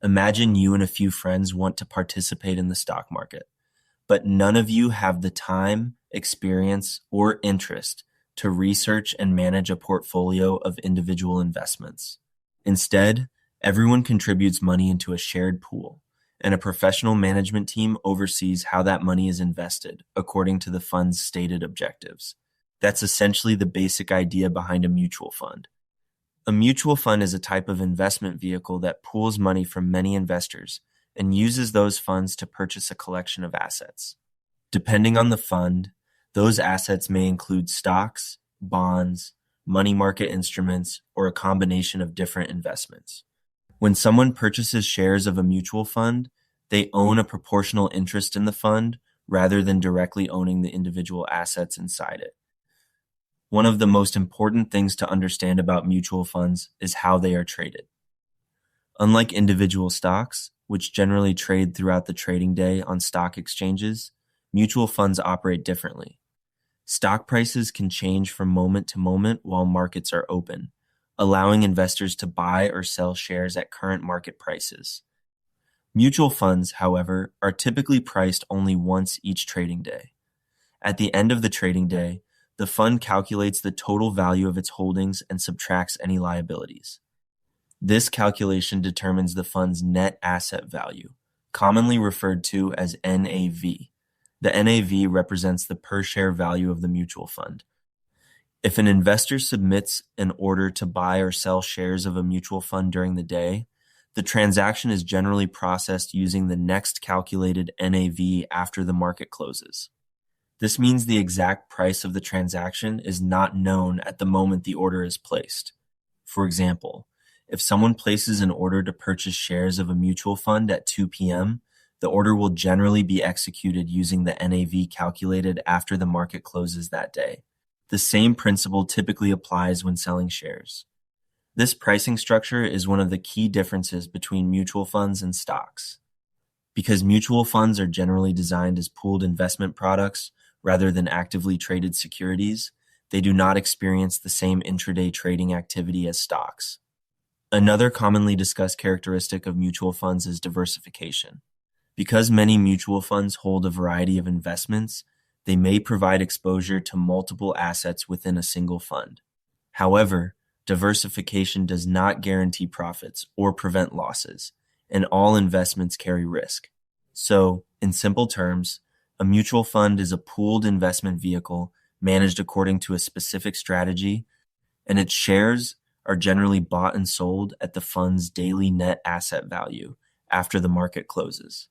Imagine you and a few friends want to participate in the stock market, but none of you have the time, experience, or interest to research and manage a portfolio of individual investments. Instead, everyone contributes money into a shared pool, and a professional management team oversees how that money is invested according to the fund's stated objectives. That's essentially the basic idea behind a mutual fund. A mutual fund is a type of investment vehicle that pools money from many investors and uses those funds to purchase a collection of assets. Depending on the fund, those assets may include stocks, bonds, money market instruments, or a combination of different investments. When someone purchases shares of a mutual fund, they own a proportional interest in the fund rather than directly owning the individual assets inside it. One of the most important things to understand about mutual funds is how they are traded. Unlike individual stocks, which generally trade throughout the trading day on stock exchanges, mutual funds operate differently. Stock prices can change from moment to moment while markets are open, allowing investors to buy or sell shares at current market prices. Mutual funds, however, are typically priced only once each trading day. At the end of the trading day, the fund calculates the total value of its holdings and subtracts any liabilities. This calculation determines the fund's net asset value, commonly referred to as NAV. The NAV represents the per-share value of the mutual fund. If an investor submits an order to buy or sell shares of a mutual fund during the day, the transaction is generally processed using the next calculated NAV after the market closes. This means the exact price of the transaction is not known at the moment the order is placed. For example, if someone places an order to purchase shares of a mutual fund at 2 p.m., the order will generally be executed using the NAV calculated after the market closes that day. The same principle typically applies when selling shares. This pricing structure is one of the key differences between mutual funds and stocks. Because mutual funds are generally designed as pooled investment products rather than actively traded securities, they do not experience the same intraday trading activity as stocks. Another commonly discussed characteristic of mutual funds is diversification. Because many mutual funds hold a variety of investments, they may provide exposure to multiple assets within a single fund. However, diversification does not guarantee profits or prevent losses, and all investments carry risk. So, in simple terms, a mutual fund is a pooled investment vehicle managed according to a specific strategy, and its shares are generally bought and sold at the fund's daily net asset value after the market closes.